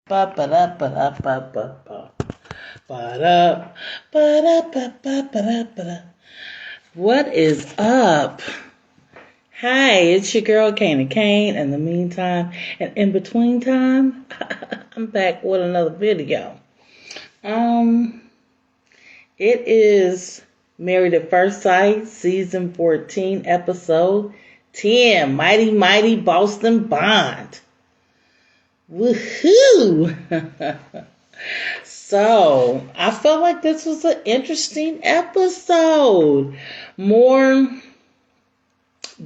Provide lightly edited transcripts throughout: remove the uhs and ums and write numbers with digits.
Ba ba da ba da ba ba ba ba da ba da ba ba ba da ba da. What is up? Hi, it's your girl Candy Kane. In the meantime, and in between time, I'm back with another video. Um, it is Married at First Sight, season 14, episode 10. Mighty Mighty Boston Bond. Woohoo! So, I felt like this was an interesting episode. More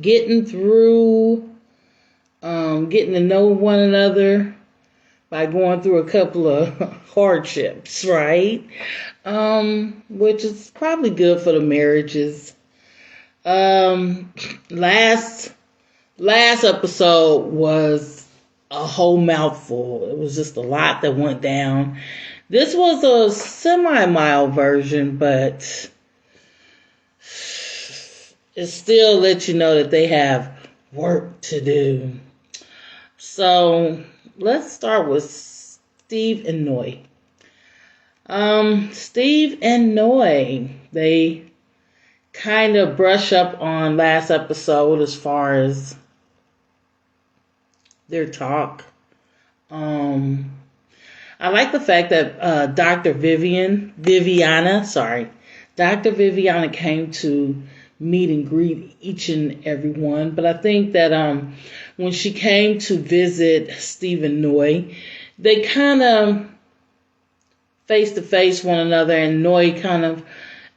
getting through, getting to know one another by going through a couple of hardships, right? Which is probably good for the marriages. Last episode was a whole mouthful. It was just a lot that went down. This was a semi-mild version, but it still lets you know that they have work to do. So let's start with Steve and Noi. Steve and Noi, they kind of brush up on last episode as far as their talk. I like the fact that Dr. Viviana came to meet and greet each and every one. But I think that when she came to visit Steve and Noi, they kind of face to face one another, and Noi kind of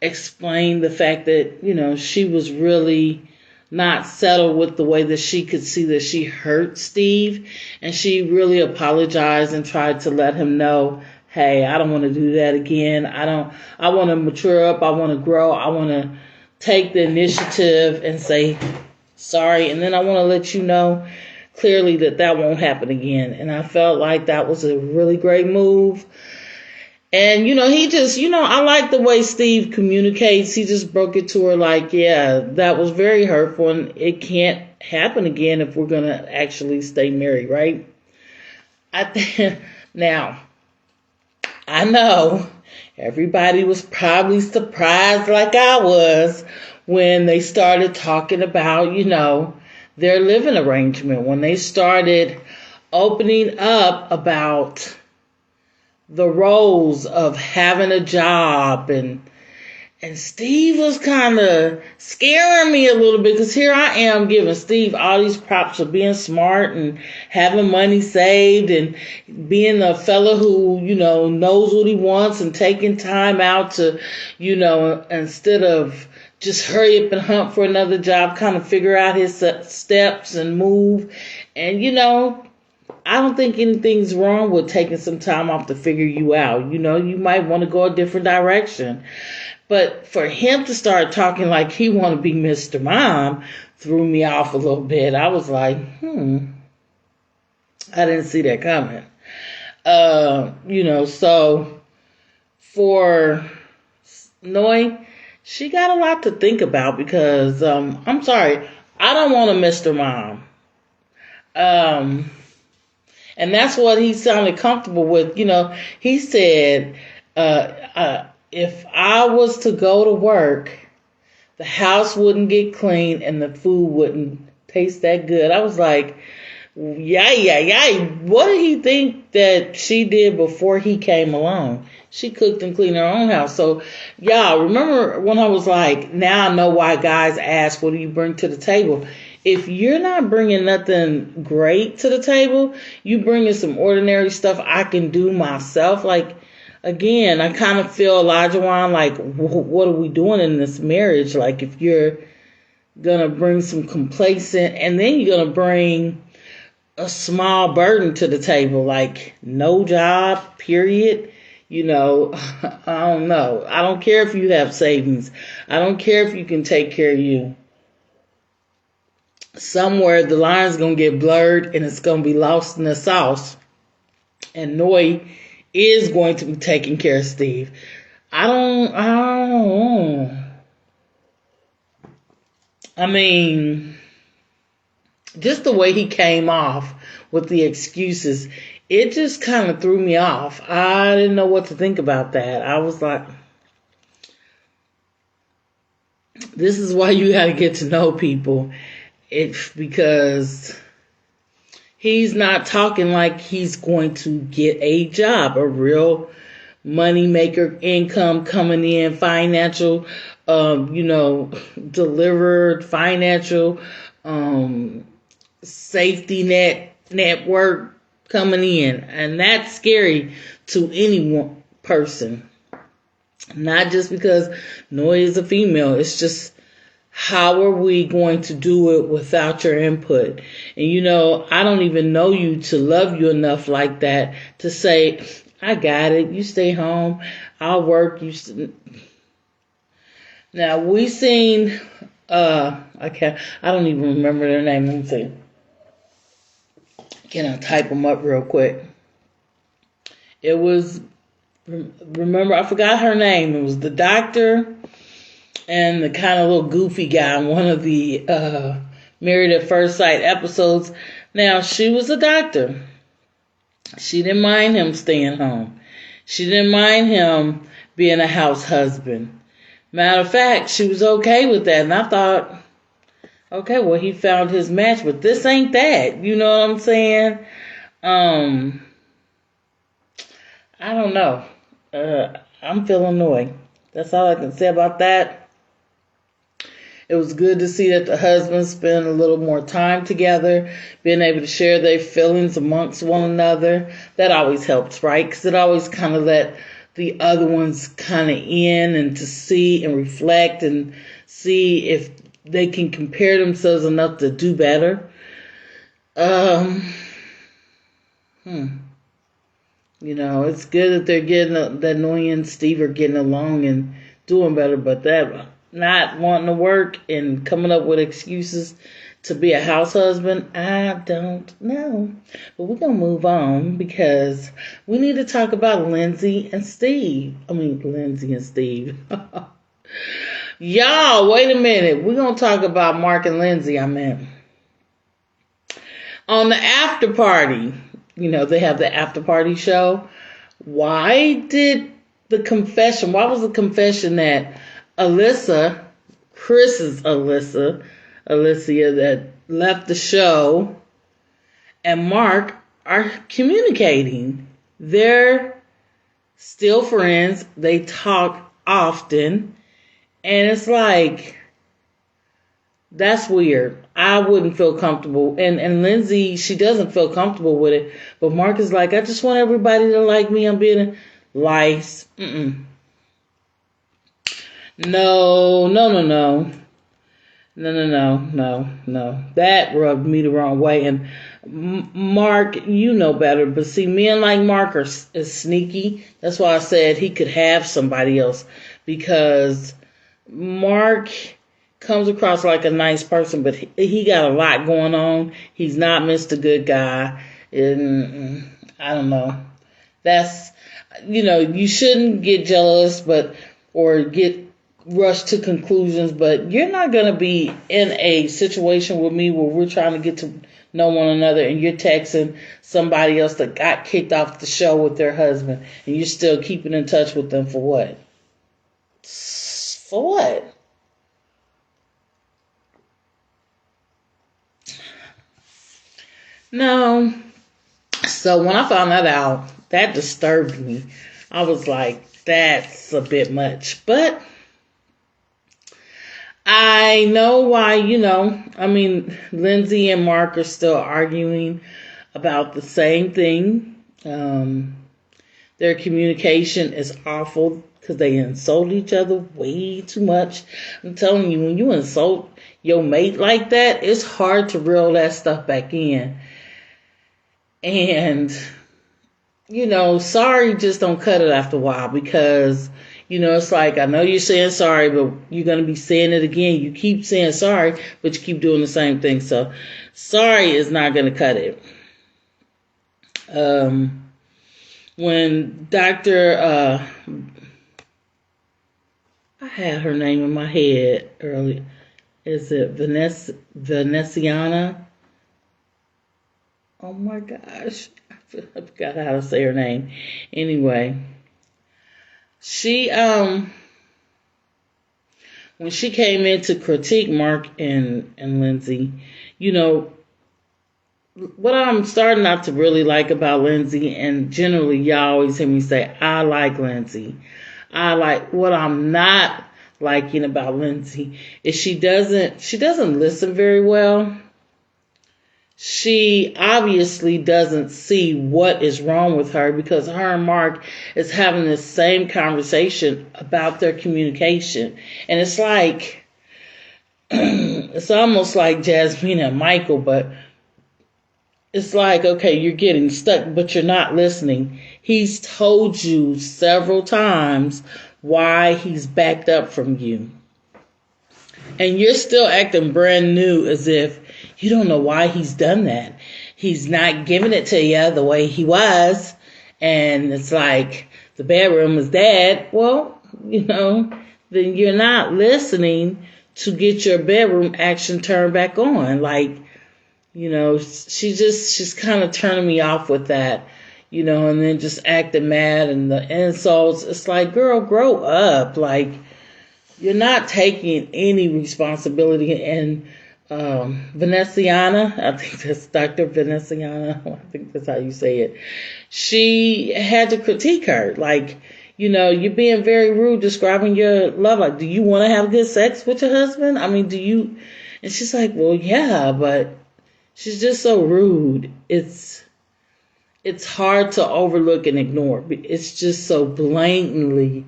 explained the fact that, she was really not settled with the way that she could see that she hurt Steve, and she really apologized and tried to let him know, hey, I don't want to do that again. I want to mature up. I want to grow. I want to take the initiative and say sorry. And then I want to let you know clearly that won't happen again. And I felt like that was a really great move. And, he just, I like the way Steve communicates. He just broke it to her like, yeah, that was very hurtful and it can't happen again if we're going to actually stay married, right? Now, I know everybody was probably surprised like I was when they started talking about, their living arrangement. When they started opening up about the roles of having a job, and Steve was kind of scaring me a little bit, because here I am giving Steve all these props for being smart and having money saved and being a fella who, knows what he wants and taking time out to, instead of just hurry up and hunt for another job, kind of figure out his steps and move. And, I don't think anything's wrong with taking some time off to figure you out. You might want to go a different direction. But for him to start talking like he want to be Mr. Mom threw me off a little bit. I was like, I didn't see that coming. So for Noi, she got a lot to think about, because I'm sorry, I don't want a Mr. Mom. And that's what he sounded comfortable with. He said, if I was to go to work, the house wouldn't get clean and the food wouldn't taste that good. I was like, yay. What did he think that she did before he came along? She cooked and cleaned her own house. So, y'all, remember when I was like, now I know why guys ask, what do you bring to the table? If you're not bringing nothing great to the table, you bringing some ordinary stuff I can do myself. Like, again, I kind of feel, Elijah Wan, like, what are we doing in this marriage? Like, if you're going to bring some complacent, and then you're going to bring a small burden to the table, like no job, period. I don't know. I don't care if you have savings. I don't care if you can take care of you. Somewhere the line's going to get blurred and it's going to be lost in the sauce. And Noi is going to be taking care of Steve. I mean, just the way he came off with the excuses, it just kind of threw me off. I didn't know what to think about that. I was like, this is why you got to get to know people. Because he's not talking like he's going to get a job, a real money maker, income coming in, financial, delivered financial, safety network coming in. And that's scary to any one person. Not just because Noi is a female. It's just, how are we going to do it without your input? And I don't even know you to love you enough like that to say, I got it. You stay home. I'll work. Now we seen, I don't even remember their name. Let me see. Can I type them up real quick? It was, remember, I forgot her name. It was the doctor and the kind of little goofy guy in one of the Married at First Sight episodes. Now, she was a doctor. She didn't mind him staying home. She didn't mind him being a house husband. Matter of fact, she was okay with that. And I thought, okay, well, he found his match, but this ain't that. You know what I'm saying? I don't know. I'm feeling annoyed. That's all I can say about that. It was good to see that the husbands spend a little more time together, being able to share their feelings amongst one another. That always helps, right? Because it always kind of let the other ones kind of in and to see and reflect and see if they can compare themselves enough to do better. It's good that they're that Noi and Steve are getting along and doing better, but that not wanting to work and coming up with excuses to be a house husband, I don't know. But we're going to move on because we need to talk about Lindsay and Steve. Y'all, wait a minute. We're going to talk about Mark and Lindsay, on the after party. They have the after party show. Why was the confession that Alicia that left the show, and Mark are communicating? They're still friends. They talk often. And it's like, that's weird. I wouldn't feel comfortable. And Lindsay, she doesn't feel comfortable with it. But Mark is like, I just want everybody to like me. I'm being nice. No. That rubbed me the wrong way. And Mark, you know better. But see, men like Mark is sneaky. That's why I said he could have somebody else. Because Mark comes across like a nice person, but he got a lot going on. He's not Mr. Good Guy. And I don't know. That's, you shouldn't get jealous, or get rushed to conclusions, but you're not going to be in a situation with me where we're trying to get to know one another and you're texting somebody else that got kicked off the show with their husband and you're still keeping in touch with them for what? For what? No. So when I found that out, that disturbed me. I was like, that's a bit much. But I know why, Lindsay and Mark are still arguing about the same thing. Their communication is awful because they insult each other way too much. I'm telling you, when you insult your mate like that, it's hard to reel that stuff back in. And, sorry just don't cut it after a while because, it's like, I know you're saying sorry, but you're going to be saying it again. You keep saying sorry, but you keep doing the same thing. So sorry is not going to cut it. When Dr. I had her name in my head earlier. Is it Veneziana? Oh my gosh. I I forgot how to say her name. Anyway, she when she came in to critique Mark and Lindsay, you know, what I'm starting not to really like about Lindsay, and generally y'all always hear me say, I like Lindsay. I like, what I'm not liking about Lindsay is she doesn't listen very well. She obviously doesn't see what is wrong with her, because her and Mark is having the same conversation about their communication. And it's like, it's almost like Jasmine and Michael, but it's like, okay, you're getting stuck, but you're not listening. He's told you several times why he's backed up from you. And you're still acting brand new as if you don't know why he's done that. He's not giving it to you the way he was. And it's like, the bedroom is dead. Well, then you're not listening to get your bedroom action turned back on. Like, she's kind of turning me off with that, and then just acting mad and the insults. It's like, girl, grow up. Like, you're not taking any responsibility. And Veneziana, I think that's Dr. Veneziana, I think that's how you say it. She had to critique her. Like, you're being very rude describing your love life. Do you want to have good sex with your husband? I mean, do you? And she's like, well, yeah, but she's just so rude. It's hard to overlook and ignore. It's just so blatantly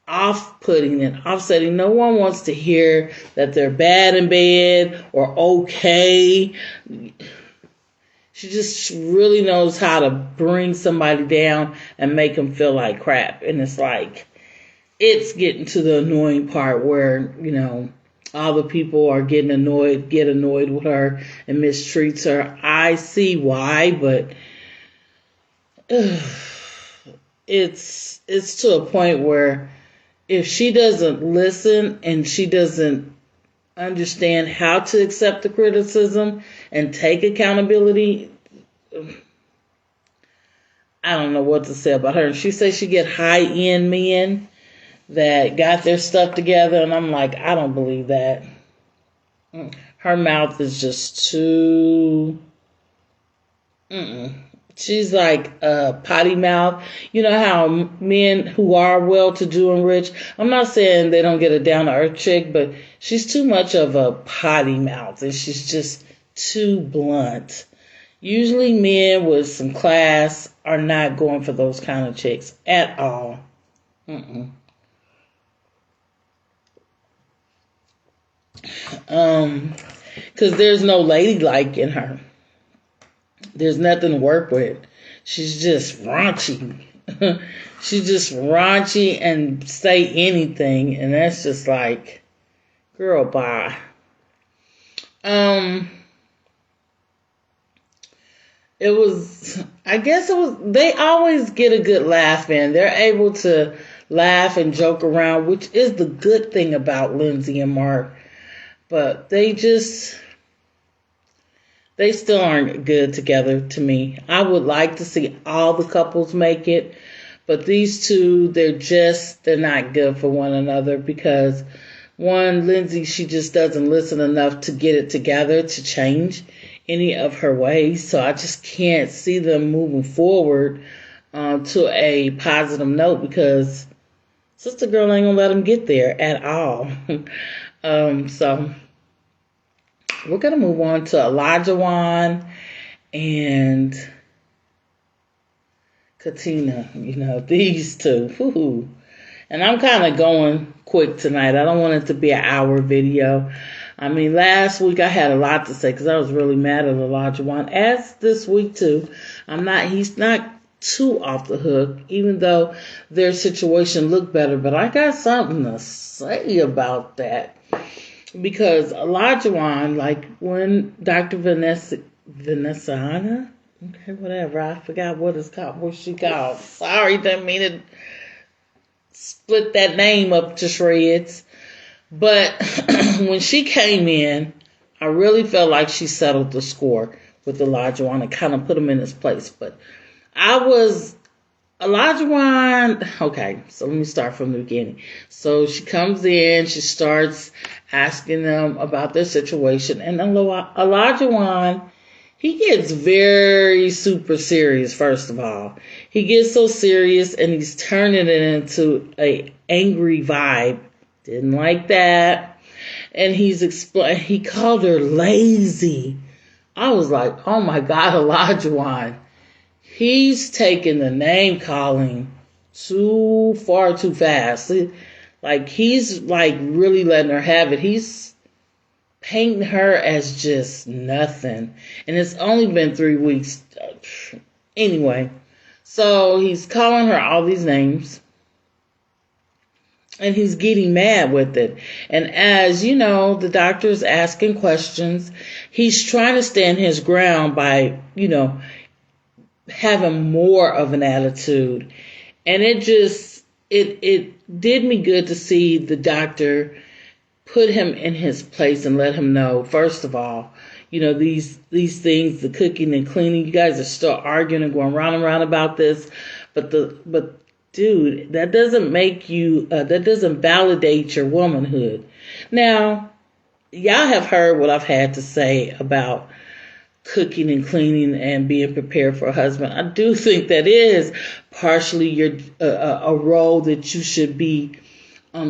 off-putting and offsetting. No one wants to hear that they're bad in bed or okay. She just really knows how to bring somebody down and make them feel like crap. And it's like, it's getting to the annoying part where, all the people are get annoyed with her and mistreats her. I see why, but it's to a point where if she doesn't listen and she doesn't understand how to accept the criticism and take accountability, I don't know what to say about her. She says she get high-end men that got their stuff together, and I'm like, I don't believe that. Her mouth is just too... She's like a potty mouth. You know how men who are well-to-do and rich, I'm not saying they don't get a down-to-earth chick, but she's too much of a potty mouth, and she's just too blunt. Usually men with some class are not going for those kind of chicks at all. Because there's no ladylike in her. There's nothing to work with. She's just raunchy. She's just raunchy and say anything. And that's just like, girl, bye. They always get a good laugh in. They're able to laugh and joke around, which is the good thing about Lindsay and Mark. But they still aren't good together to me. I would like to see all the couples make it, but these two, they're not good for one another, because one, Lindsay, she just doesn't listen enough to get it together to change any of her ways. So I just can't see them moving forward to a positive note, because Sister Girl ain't gonna let them get there at all. So we're going to move on to Olajuwon and Katina. These two. Woo-hoo. And I'm kind of going quick tonight. I don't want it to be an hour video. I mean, last week I had a lot to say because I was really mad at Olajuwon. As this week too, he's not too off the hook, even though their situation looked better. But I got something to say about that. Because Olajuwon, like when Dr. Veneziana, okay, whatever, I forgot what she called. Sorry, didn't mean to split that name up to shreds. But when she came in, I really felt like she settled the score. with Olajuwon and kind of put him in his place. But Olajuwon, okay, so let me start from the beginning. So she comes in, she starts asking them about their situation, and then Olajuwon, he gets very super serious, first of all. He gets so serious, and he's turning it into a angry vibe. Didn't like that. And he called her lazy. I was like, oh my God, Olajuwon. He's taking the name calling too far too fast. Like, he's like really letting her have it. He's painting her as just nothing. And it's only been 3 weeks. Anyway, so he's calling her all these names. And he's getting mad with it. And as you know, the doctor's asking questions. He's trying to stand his ground by, having more of an attitude. And it did me good to see the doctor put him in his place and let him know, first of all, these things, the cooking and cleaning, you guys are still arguing and going round and round about this. But dude, that doesn't make you, that doesn't validate your womanhood. Now, y'all have heard what I've had to say about cooking and cleaning and being prepared for a husband. I do think that is partially a role that you should be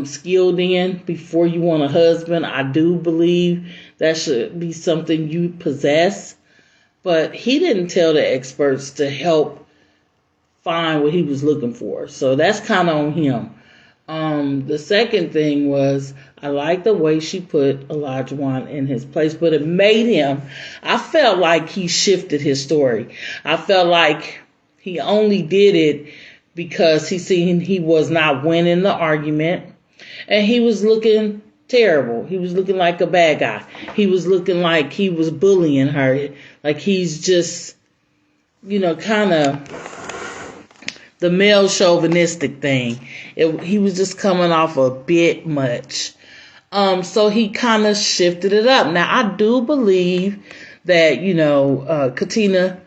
skilled in before you want a husband. I do believe that should be something you possess. But he didn't tell the experts to help find what he was looking for. So that's kind of on him. The second thing was, I like the way she put Olajuwon in his place, but it made him, I felt like he shifted his story. I felt like he only did it because he seen he was not winning the argument, and he was looking terrible. He was looking like a bad guy. He was looking like he was bullying her. Like he's just, kind of the male chauvinistic thing. He was just coming off a bit much. So he kind of shifted it up. Now, I do believe that, Katina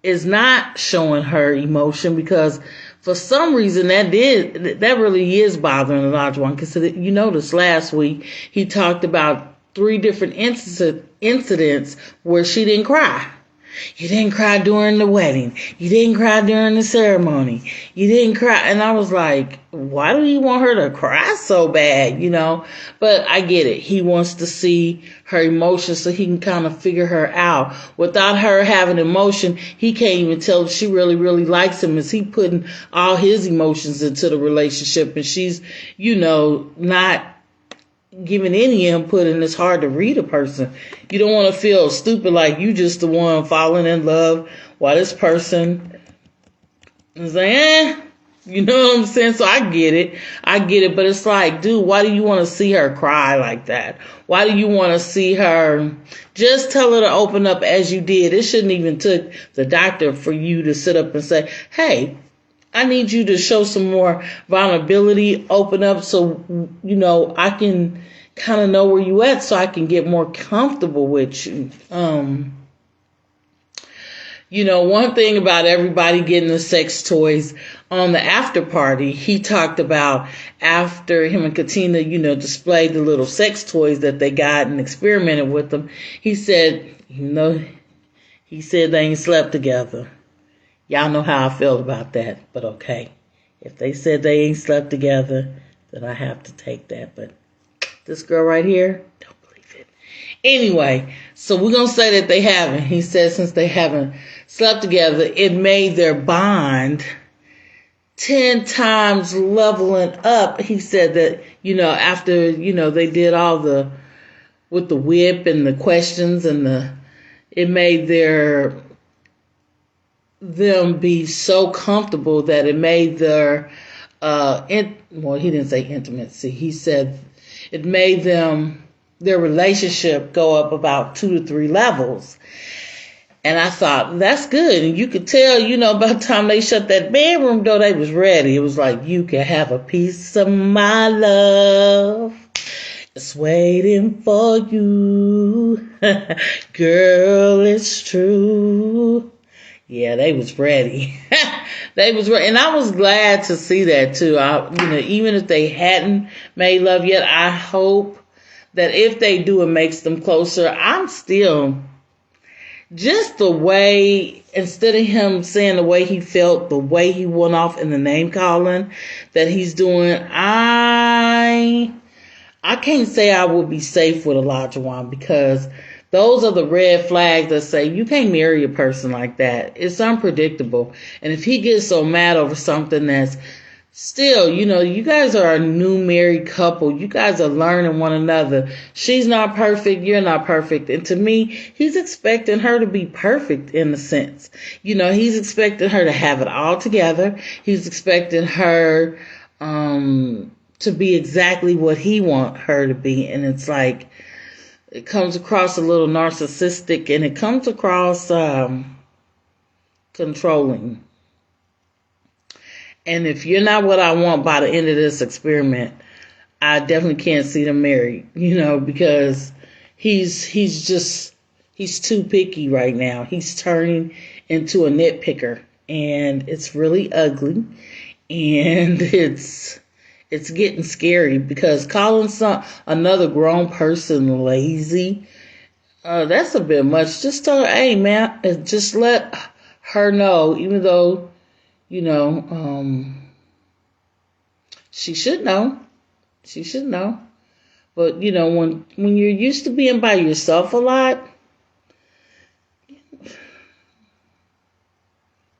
is not showing her emotion because for some reason that really is bothering Olajuwon. Because you noticed last week he talked about 3 different incidents where she didn't cry. You didn't cry during the wedding. You didn't cry during the ceremony. You didn't cry. And I was like, why do you want her to cry so bad, But I get it. He wants to see her emotions so he can kind of figure her out. Without her having emotion, he can't even tell if she really, really likes him. Is he putting all his emotions into the relationship? And she's, not giving any input, and it's hard to read a person. You don't want to feel stupid like you just the one falling in love while this person is like, you know what I'm saying? So I get it, but it's like, dude, why do you want to see her cry like that? Why do you want to see her? Just tell her to open up as you did. It shouldn't even took the doctor for you to sit up and say, hey, I need you to show some more vulnerability, open up so, I can kind of know where you at so I can get more comfortable with you. One thing about everybody getting the sex toys on the after party, he talked about after him and Katina, displayed the little sex toys that they got and experimented with them. He said, he said they ain't slept together. Y'all know how I feel about that, but okay. If they said they ain't slept together, then I have to take that. But this girl right here, don't believe it. Anyway, so we're going to say that they haven't. He said since they haven't slept together, it made their bond 10 times leveling up. He said that, after, they did all with the whip and the questions and it made them be so comfortable that it made their he didn't say intimacy. He said it made their relationship go up about 2 to 3 levels. And I thought, that's good. And you could tell, by the time they shut that bedroom door, they was ready. It was like, you can have a piece of my love. It's waiting for you. Girl, it's true. Yeah, they was ready. They was ready. And I was glad to see that too. Even if they hadn't made love yet, I hope that if they do, it makes them closer. I'm still just the way, instead of him saying the way he felt, the way he went off in the name calling that he's doing, I can't say I would be safe with Olajuwon, because those are the red flags that say you can't marry a person like that. It's unpredictable. And if he gets so mad over something that's still, you guys are a new married couple. You guys are learning one another. She's not perfect. You're not perfect. And to me, he's expecting her to be perfect in a sense. He's expecting her to have it all together. He's expecting her, to be exactly what he want her to be. And it's like, it comes across a little narcissistic, and it comes across controlling. And if you're not what I want by the end of this experiment, I definitely can't see them married, because he's too picky right now. He's turning into a nitpicker, and it's really ugly, and it's getting scary, because calling another grown person lazy, that's a bit much. Just tell her, hey man, just let her know, even though, she should know. She should know. But, when you're used to being by yourself a lot,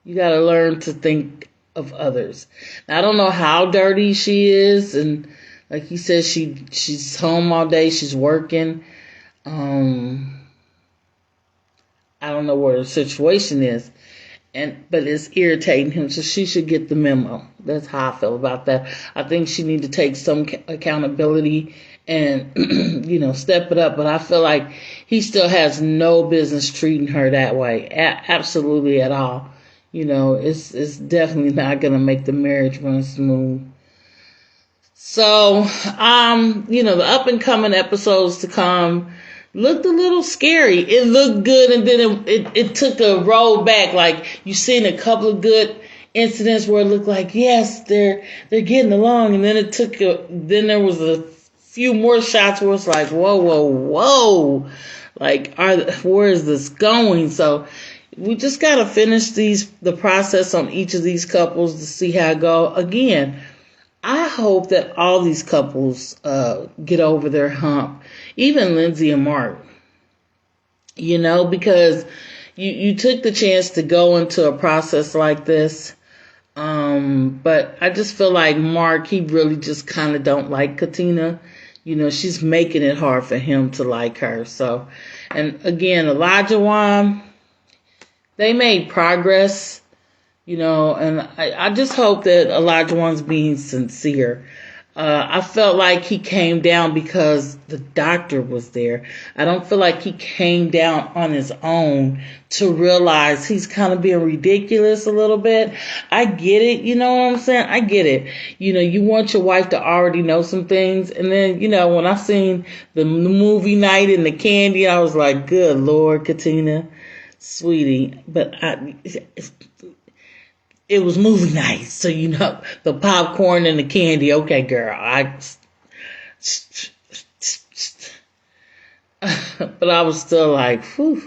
you got to learn to think of others. Now, I don't know how dirty she is, and like he says, she's home all day, she's working. I don't know what her situation is, but it's irritating him, so she should get the memo. That's how I feel about that. I think she need to take some accountability and step it up. But I feel like he still has no business treating her that way, absolutely at all. It's definitely not gonna make the marriage run smooth. So, the up and coming episodes to come looked a little scary. It looked good, and then it took a roll back. Like, you seen a couple of good incidents where it looked like, yes, they're getting along, and then then there was a few more shots where it's like, whoa, whoa, whoa, like, where is this going? So we just gotta finish the process on each of these couples to see how it go. Again, I hope that all these couples get over their hump, even Lindsay and Mark, because you took the chance to go into a process like this. But I just feel like Mark, he really just kind of don't like Katina. She's making it hard for him to like her. So, and again, Olajuwon, they made progress. And I just hope that Olajuwon's being sincere. I felt like he came down because the doctor was there. I don't feel like he came down on his own to realize he's kind of being ridiculous a little bit. I get it. You know what I'm saying? I get it. You want your wife to already know some things. And then, when I seen the movie night and the candy, I was like, good Lord, Katina, sweetie. But it was movie night, so the popcorn and the candy. Okay, girl, but I was still like, whew,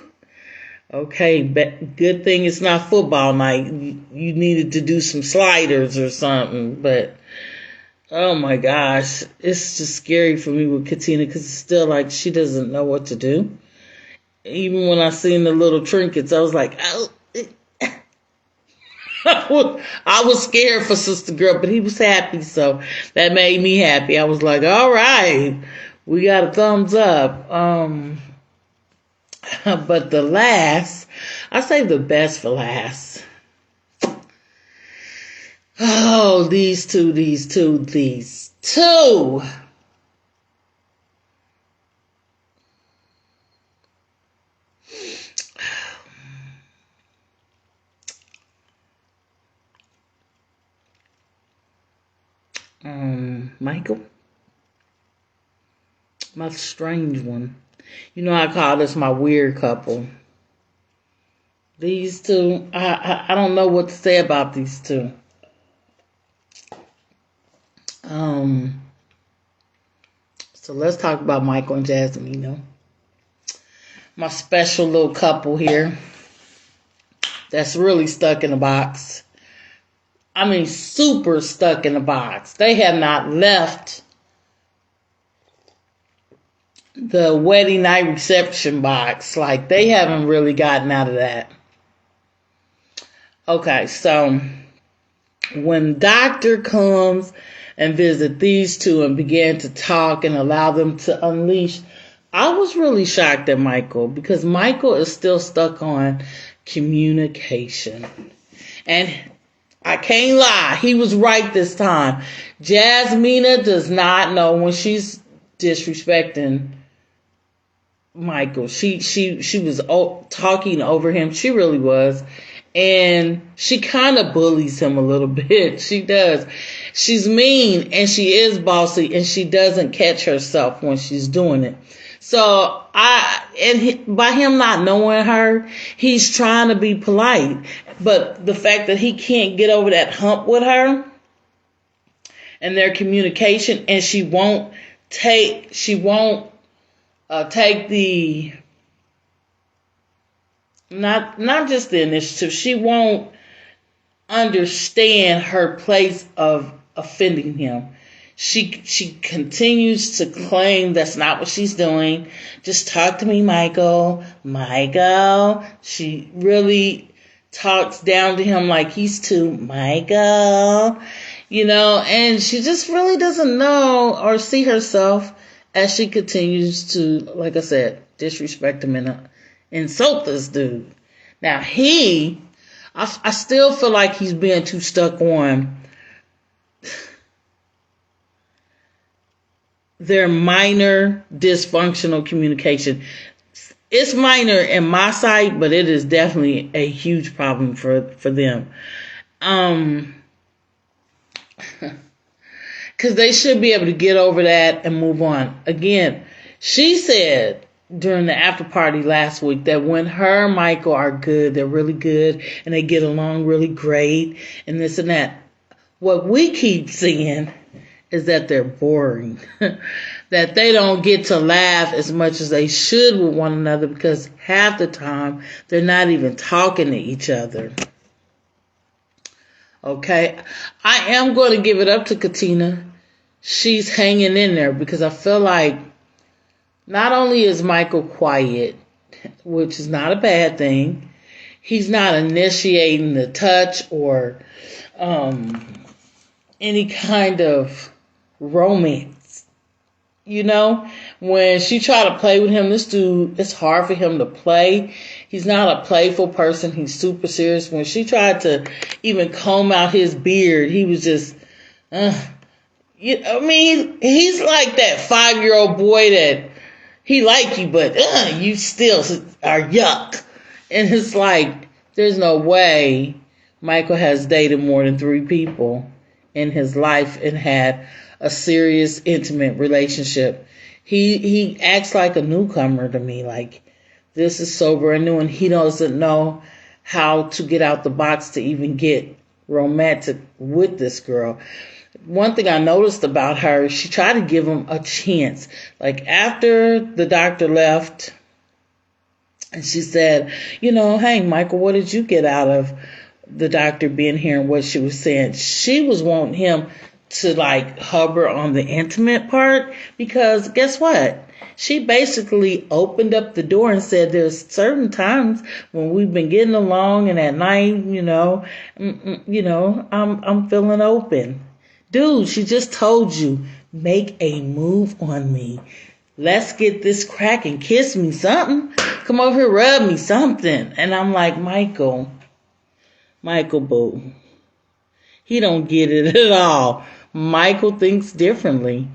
okay, good thing it's not football night. You needed to do some sliders or something, but oh my gosh, it's just scary for me with Katina, because it's still like she doesn't know what to do. Even when I seen the little trinkets, I was like, oh. I was scared for Sister Girl, but he was happy, so that made me happy. I was like, all right, we got a thumbs up. But I saved the best for last. Oh, these two. Michael My strange one. You know, I call this my weird couple. These two, I don't know what to say about these two. So let's talk about Michael and Jasmine. My special little couple here that's really stuck in a box. I mean, super stuck in a box. They have not left the wedding night reception box. Like, they haven't really gotten out of that. Okay, so when Doctor comes and visit these two and began to talk and allow them to unleash, I was really shocked at Michael, because Michael is still stuck on communication. And I can't lie, he was right this time. Jasmina does not know when she's disrespecting Michael. She was talking over him. She really was. And she kind of bullies him a little bit. She does. She's mean and she is bossy, and she doesn't catch herself when she's doing it. So by him not knowing her, he's trying to be polite. But the fact that he can't get over that hump with her and their communication, and she won't take the, not just the initiative, she won't understand her place of offending him. She continues to claim that's not what she's doing. Just talk to me, Michael. Michael. She really talks down to him like he's too Michael, and she just really doesn't know or see herself as she continues to, like I said, disrespect him and insult this dude. Now I still feel like he's being too stuck on their minor dysfunctional communication. It's minor in my sight, but it is definitely a huge problem for them. Because they should be able to get over that and move on. Again, she said during the after party last week that when her and Michael are good, they're really good, and they get along really great, and this and that. What we keep seeing is that they're boring. That they don't get to laugh as much as they should with one another, because half the time they're not even talking to each other. Okay, I am going to give it up to Katina. She's hanging in there, because I feel like not only is Michael quiet, which is not a bad thing, he's not initiating the touch or any kind of romance. When she tried to play with him, this dude, it's hard for him to play. He's not a playful person. He's super serious. When she tried to even comb out his beard, he was just, he's like that 5-year-old boy that he like you, but you still are yuck. And it's like, there's no way Michael has dated more than 3 people in his life and had a serious, intimate relationship. He acts like a newcomer to me. Like, this is so brand new, and he doesn't know how to get out the box to even get romantic with this girl. One thing I noticed about her, she tried to give him a chance. Like, after the doctor left, and she said, hey, Michael, what did you get out of the doctor being here and what she was saying? She was wanting him to, like, hover on the intimate part, because guess what? She basically opened up the door and said there's certain times when we've been getting along, and at night, I'm feeling open. Dude, she just told you, make a move on me. Let's get this cracking. Kiss me, something. Come over here, rub me, something. And I'm like, Michael boo. He don't get it at all. Michael thinks differently,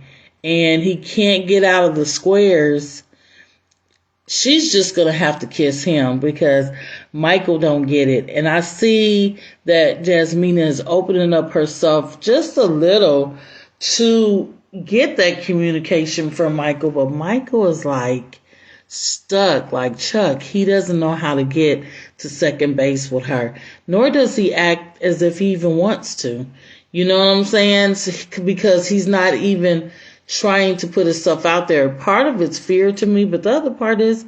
and he can't get out of the squares. She's just going to have to kiss him, because Michael don't get it. And I see that Jasmina is opening up herself just a little to get that communication from Michael, but Michael is like stuck like Chuck. He doesn't know how to get to second base with her, nor does he act as if he even wants to. You know what I'm saying? Because he's not even trying to put himself out there. Part of it's fear to me, but the other part is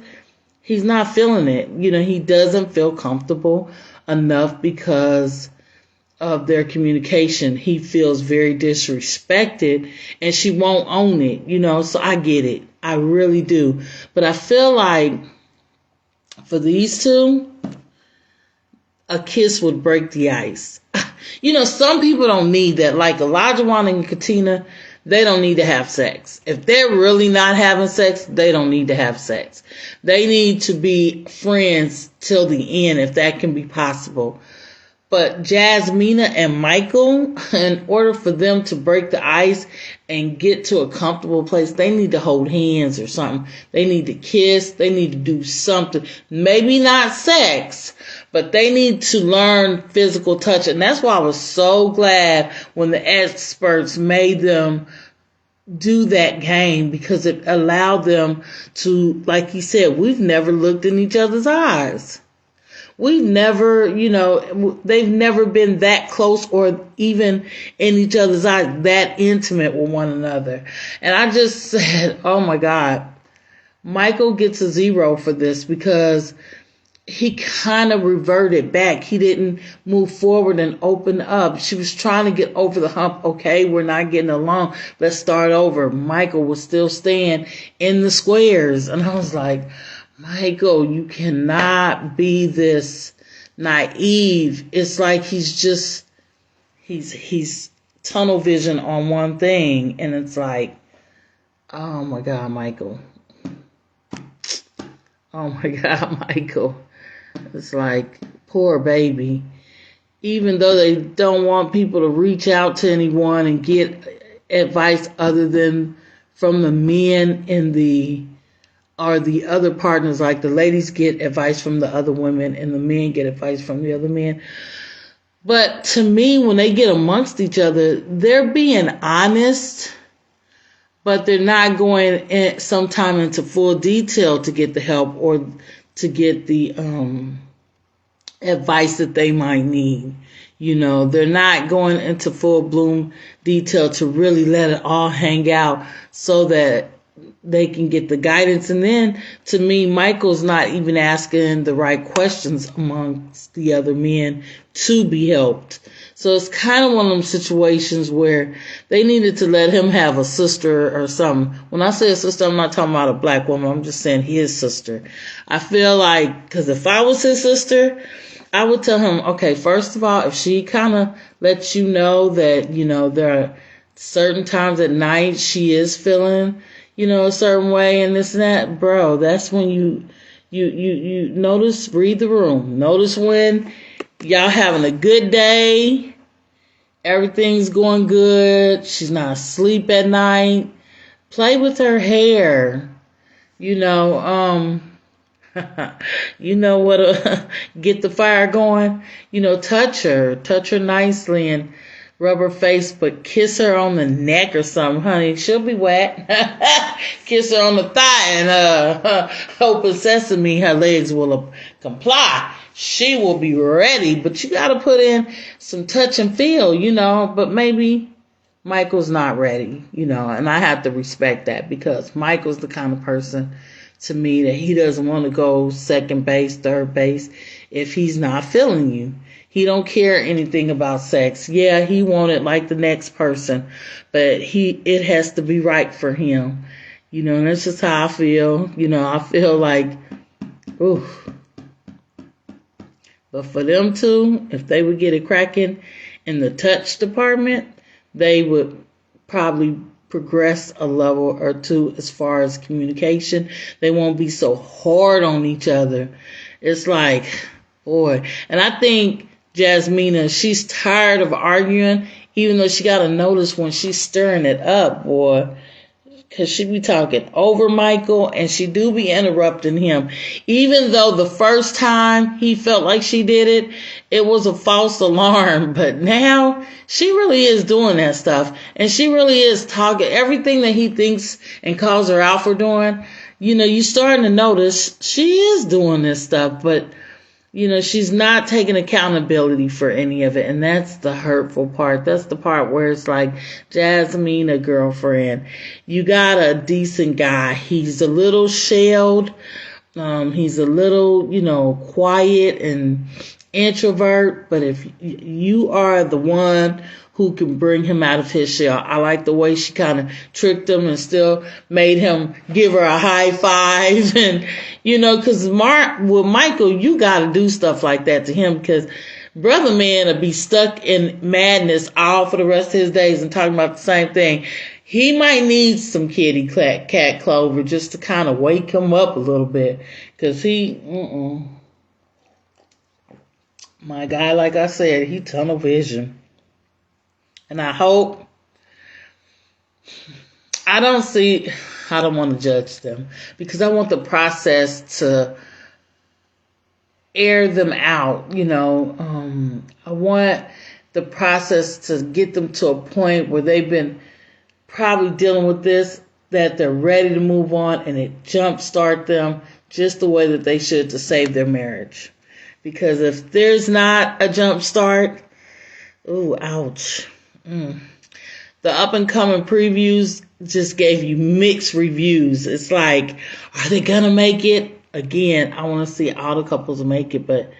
he's not feeling it. He doesn't feel comfortable enough because of their communication. He feels very disrespected and she won't own it, so I get it. I really do. But I feel like for these two, a kiss would break the ice. Some people don't need that. Like Olajuwon and Katina, they don't need to have sex. If they're really not having sex, they don't need to have sex. They need to be friends till the end, if that can be possible. But Jasmina and Michael, in order for them to break the ice and get to a comfortable place, they need to hold hands or something. They need to kiss. They need to do something. Maybe not sex, but they need to learn physical touch. And that's why I was so glad when the experts made them do that game, because it allowed them to, like he said, we've never looked in each other's eyes. We've never, they've never been that close or even in each other's eyes, that intimate with one another. And I just said, oh my God, Michael gets a 0 for this because he kind of reverted back. He didn't move forward and open up. She was trying to get over the hump. Okay, we're not getting along. Let's start over. Michael was still staying in the squares. And I was like, Michael, you cannot be this naive. It's like he's tunnel vision on one thing. And it's like, oh my God, Michael. Oh my God, Michael. It's like, poor baby. Even though they don't want people to reach out to anyone and get advice other than from the men or the other partners, like the ladies get advice from the other women and the men get advice from the other men. But to me, when they get amongst each other, they're being honest, but they're not going sometime into full detail to get the help or to get the advice that they might need. They're not going into full bloom detail to really let it all hang out so that they can get the guidance. And then, to me, Michael's not even asking the right questions amongst the other men to be helped. So it's kind of one of them situations where they needed to let him have a sister or something. When I say a sister, I'm not talking about a black woman. I'm just saying his sister. I feel like, because if I was his sister, I would tell him, okay, first of all, if she kind of lets you know that, there are certain times at night she is feeling, a certain way and this and that, bro, that's when you notice, read the room. Notice when y'all having a good day, everything's going good, she's not asleep at night. Play with her hair. What get the fire going. Touch her nicely and rub her face, but kiss her on the neck or something, honey. She'll be wet. Kiss her on the thigh and open sesame, her legs will comply. She will be ready, but you got to put in some touch and feel, but maybe Michael's not ready, and I have to respect that, because Michael's the kind of person to me that he doesn't want to go second base, third base if he's not feeling you. He don't care anything about sex. Yeah, he want it like the next person, but it has to be right for him. And that's just how I feel. I feel like, ooh. But for them two, if they would get it cracking in the touch department, they would probably progress a level or two as far as communication. They won't be so hard on each other. It's like, boy. And I think Jasmina, she's tired of arguing, even though she got to notice when she's stirring it up, boy. because she be talking over Michael, and she do be interrupting him. Even though the first time he felt like she did it, it was a false alarm. But now she really is doing that stuff. And she really is talking everything that he thinks and calls her out for doing. You're starting to notice she is doing this stuff, but she's not taking accountability for any of it. And that's the hurtful part. That's the part where it's like, Jasmine, a girlfriend, you got a decent guy. He's a little shelled. He's a little, quiet and introvert. But if you are the one who can bring him out of his shell. I like the way she kind of tricked him and still made him give her a high five. And, because with Michael, you got to do stuff like that to him, because brother man will be stuck in madness all for the rest of his days and talking about the same thing. He might need some kitty cat Clover just to kind of wake him up a little bit, because my guy, like I said, he tunnel vision. And I hope, I don't want to judge them, because I want the process to air them out, I want the process to get them to a point where they've been probably dealing with this, that they're ready to move on, and it jumpstart them just the way that they should to save their marriage. Because if there's not a jump start, ooh, ouch. The up and coming previews just gave you mixed reviews. It's like, are they gonna make it? Again, I want to see all the couples make it, but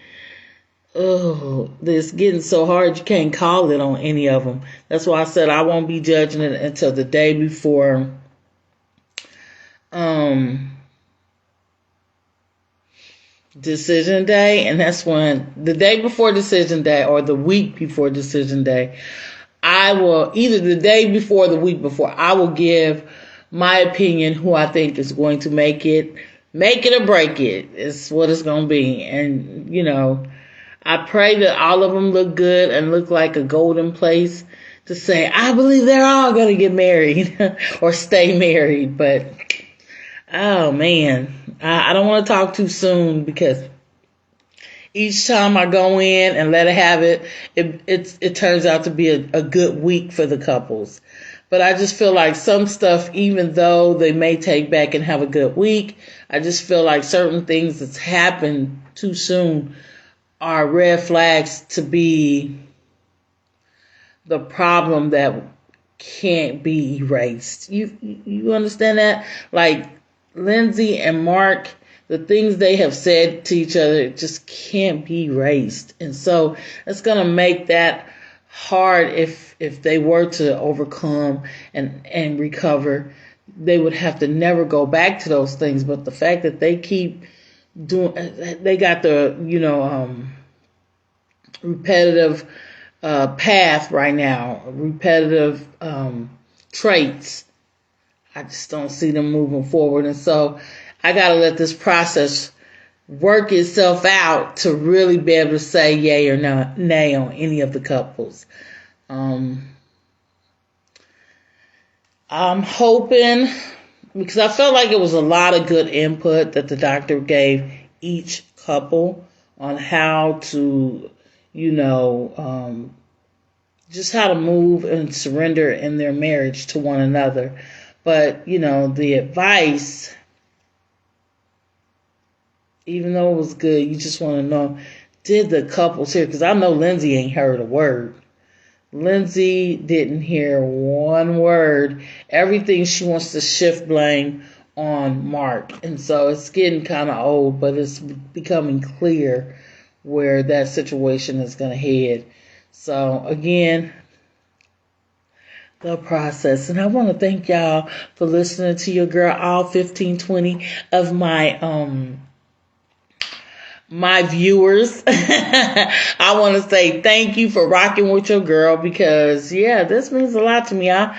it's getting so hard you can't call it on any of them. That's why I said I won't be judging it until the day before decision day, and that's when, the day before decision day or the week before decision day, I will, either the day before or the week before, I will give my opinion who I think is going to make it or break it. It's what it's going to be. And, I pray that all of them look good and look like a golden place to say, I believe they're all going to get married or stay married. But, oh man, I don't want to talk too soon, because each time I go in and let it have it turns out to be a good week for the couples. But I just feel like some stuff, even though they may take back and have a good week, I just feel like certain things that's happened too soon are red flags to be the problem that can't be erased. You understand that? Like Lindsay and Mark, the things they have said to each other just can't be erased. And so it's going to make that hard if they were to overcome and recover. They would have to never go back to those things. But the fact that they keep doing, they got the, repetitive path right now, repetitive traits. I just don't see them moving forward. And so I got to let this process work itself out to really be able to say yay or nay on any of the couples. I'm hoping, because I felt like it was a lot of good input that the doctor gave each couple on how to, just how to move and surrender in their marriage to one another. But, the advice, even though it was good, you just want to know, did the couples hear? Because I know Lindsay ain't heard a word. Lindsay didn't hear one word. Everything she wants to shift blame on Mark. And so it's getting kind of old, but it's becoming clear where that situation is going to head. So again, the process. And I want to thank y'all for listening to your girl, all 15-20 of my viewers. I want to say thank you for rocking with your girl, because this means a lot to me. I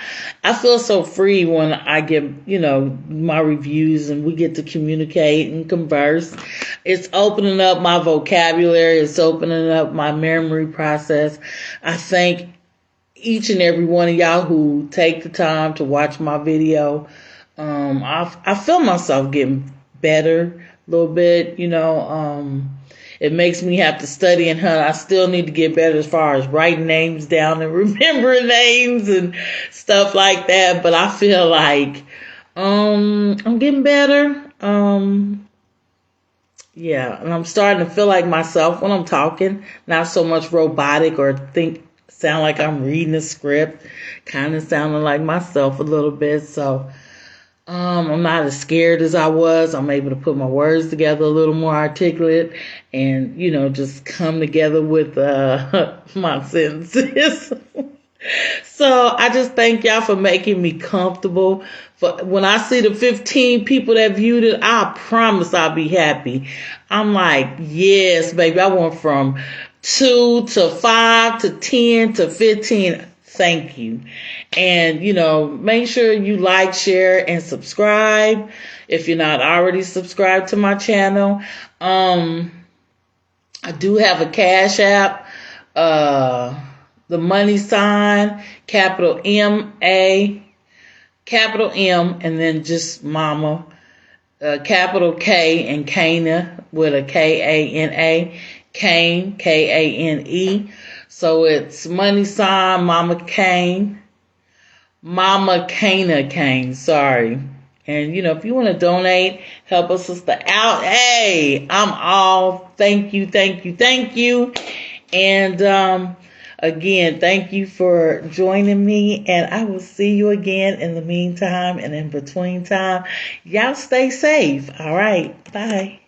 feel so free when I get, my reviews and we get to communicate and converse. It's opening up my vocabulary. It's opening up my memory process. I thank each and every one of y'all who take the time to watch my video. I feel myself getting better a little bit, it makes me have to study and hunt. I still need to get better as far as writing names down and remembering names and stuff like that. But I feel like I'm getting better. Yeah, and I'm starting to feel like myself when I'm talking, not so much robotic or sound like I'm reading a script, kind of sounding like myself a little bit. So I'm not as scared as I was. I'm able to put my words together a little more articulate and, just come together with my sentences. So I just thank y'all for making me comfortable. For when I see the 15 people that viewed it, I promise I'll be happy. I'm like, yes, baby. I went from 2 to 5 to 10 to 15. Thank you. And, make sure you like, share, and subscribe if you're not already subscribed to my channel. I do have a Cash App. The money sign, capital M-A, capital M, and then just mama, capital K and Kana with a K-A-N-A, Kane, K-A-N-E. So it's money sign, Mama Kane, Mama Kana Kane, sorry. And, if you want to donate, help a sister out, hey, I'm all thank you. And, again, thank you for joining me, and I will see you again in the meantime and in between time. Y'all stay safe. All right. Bye.